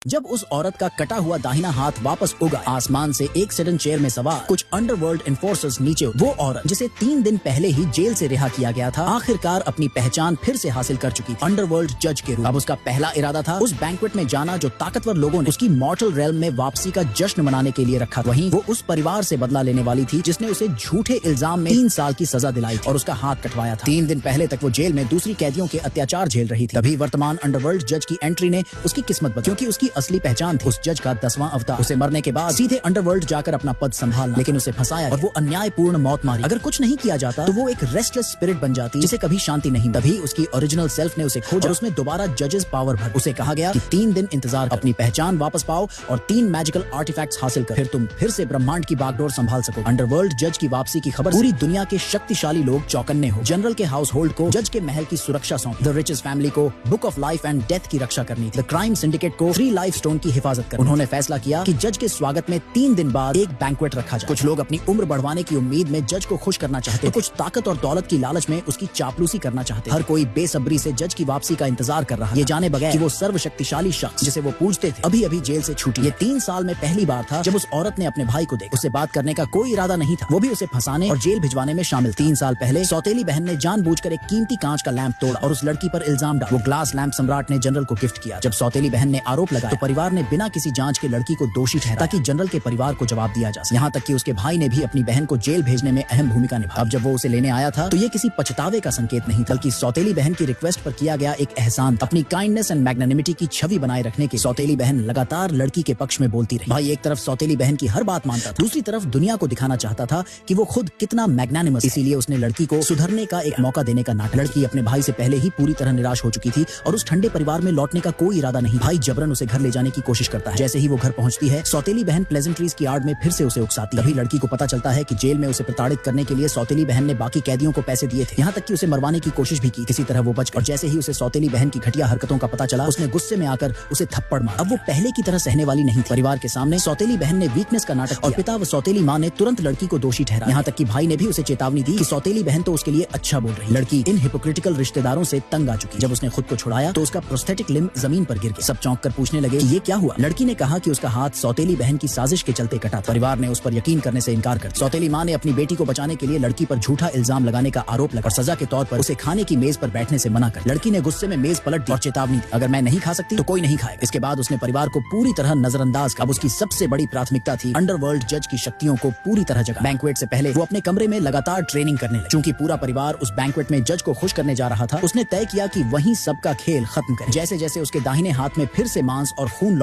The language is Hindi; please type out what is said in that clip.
जब उस औरत का कटा हुआ दाहिना हाथ वापस उगा, आसमान से एक सडन चेयर में सवार कुछ अंडरवर्ल्ड एनफोर्सर्स नीचे वो औरत जिसे 3 दिन पहले ही जेल से रिहा किया गया था, आखिरकार अपनी पहचान फिर से हासिल कर चुकी थी अंडरवर्ल्ड जज के रूप। अब उसका पहला इरादा था उस बैंक्वेट में जाना जो ताकतवर लोगों ने उसकी मॉर्टल रेल्म में वापसी का जश्न मनाने के लिए रखा। वहीं वो उस परिवार से बदला लेने वाली थी जिसने उसे झूठे इल्जाम में 3 साल की सजा दिलाई और उसका हाथ कटवाया था। 3 दिन पहले तक वो जेल में दूसरी कैदियों के अत्याचार झेल रही थी। तभी वर्तमान अंडरवर्ल्ड जज की एंट्री ने उसकी किस्मत बदली, क्योंकि उसकी असली पहचान थी उस जज का 10वां अवतार। उसे मरने के बाद सीधे अंडरवर्ल्ड जाकर अपना पद संभालना, लेकिन उसे फंसाया और वो अन्यायपूर्ण मौत मारी। अगर कुछ नहीं किया जाता तो वो एक रेस्टलेस स्पिरिट बन जाती जिसे कभी शांति नहीं। तभी उसकी ओरिजिनल सेल्फ ने उसे खोजा और उसमें दोबारा जजेस पावर भर। उसे कहा गया कि 3 दिन इंतजार कर, अपनी पहचान वापस पाओ और 3 मैजिकल आर्टिफैक्ट्स हासिल कर, फिर तुम फिर से ब्रह्मांड की बागडोर संभाल सको। अंडरवर्ल्ड जज की वापसी की खबर पूरी दुनिया के शक्तिशाली लोग चौकन्ने हो। जनरल के हाउस होल्ड को जज के महल की सुरक्षा सौंपी, द रिचेस्ट फैमिली को book of life and death की रक्षा करनी थी, द क्राइम सिंडिकेट को 3 लाइफ स्टोन की हिफाजत करनी। उन्होंने फैसला किया कि जज के स्वागत में 3 दिन बाद एक बैंक्वेट रखा जाए। कुछ लोग अपनी उम्र बढ़वाने की उम्मीद में जज को खुश करना चाहते, तो कुछ ताकत और दौलत की लालच में उसकी चापलूसी करना चाहते। हर कोई बेसब्री से जज की वापसी का इंतजार कर रहा, ये जाने बगैर कि वो सर्वशक्तिशाली शख्स जिसे वो पूजते थे अभी अभी जेल से छूटी। ये 3 साल में पहली बार था जब उस औरत ने अपने भाई को देखा। उससे बात करने का कोई इरादा नहीं था, वो भी उसे फंसाने और जेल भिजवाने में शामिल। 3 साल पहले सौतेली बहन ने जानबूझकर एक कीमती कांच का लैंप तोड़ा और उस लड़की पर इल्जाम डाला। वो ग्लास लैंप सम्राट ने जनरल को गिफ्ट किया। जब सौतेली बहन ने आरोप लगाया तो परिवार ने बिना किसी जांच के लड़की को दोषी ठहराया ताकि जनरल के परिवार को जवाब दिया जा सके। यहाँ तक कि उसके भाई ने भी अपनी बहन को जेल भेजने में अहम भूमिका निभाई। अब जब वो उसे लेने आया था तो ये किसी पछतावे का संकेत नहीं, बल्कि सौतेली बहन की रिक्वेस्ट पर किया गया एक एहसान। अपनी काइंडनेस एंड मैग्नानिमिटी की छवि बनाए रखने के सौतेली बहन लगातार लड़की के पक्ष में बोलती रही। भाई एक तरफ सौतेली बहन की हर बात मानता था, दूसरी तरफ दुनिया को दिखाना चाहता था कि वो खुद कितना मैग्नानिमस। इसीलिए उसने लड़की को सुधरने का एक मौका देने का नाटक। लड़की अपने भाई से पहले ही पूरी तरह निराश हो चुकी थी और उस ठंडे परिवार में लौटने का कोई इरादा नहीं। भाई जबरन उसे घर ले जाने की कोशिश करता है। जैसे ही वो घर पहुंचती है सौतेली बहन प्लेजेंट्रीज की आड़ में फिर से उसे उकसाती है। तभी लड़की को पता चलता है कि जेल में उसे प्रताड़ित करने के लिए सौतेली बहन ने बाकी कैदियों को पैसे दिए थे, यहाँ तक कि उसे मरवाने की कोशिश भी की। किसी तरह वो बच गई और जैसे ही उसे सौतेली बहन की घटिया हरकतों का पता चला उसने गुस्से में आकर उसे थप्पड़ मारा। अब वो पहले की तरह सहने वाली नहीं थी। परिवार के सामने सौतेली बहन ने वीकनेस का नाटक और पिता व सौतेली माँ ने तुरंत लड़की को दोषी ठहराया। यहाँ तक कि भाई ने भी उसे चेतावनी दी कि सौतेली बहन तो उसके लिए अच्छा बोल रही। लड़की इन हिपोक्रिटिकल रिश्तेदारों से तंग आ चुकी। जब उसने खुद को छुड़ाया तो उसका प्रोस्थेटिक लिम्ब जमीन पर गिर गया। सब चौंक कर पूछने लगे कि ये क्या हुआ। लड़की ने कहा कि उसका हाथ सौतेली बहन की साजिश के चलते कटा था। परिवार ने उस पर यकीन करने से इनकार कर दिया। सौतेली माँ ने अपनी बेटी को बचाने के लिए लड़की पर झूठा इल्जाम लगाने का आरोप लगा और सजा के तौर पर उसे खाने की मेज पर बैठने से मना कर। लड़की ने गुस्से में मेज पलट दी और चेतावनी दी, अगर मैं नहीं खा सकती तो कोई नहीं खाएगा। इसके बाद उसने परिवार को पूरी तरह नजरअंदाज कर। अब उसकी सबसे बड़ी प्राथमिकता थी अंडरवर्ल्ड जज की शक्तियों को पूरी तरह जगा। बैंक्वेट से पहले वो अपने कमरे में लगातार ट्रेनिंग करने लगी। चूंकि पूरा परिवार उस बैंक्वेट में जज को खुश करने जा रहा था, उसने तय किया कि वहीं सबका खेल खत्म करे। जैसे जैसे उसके दाहिने हाथ में फिर से मांस और खून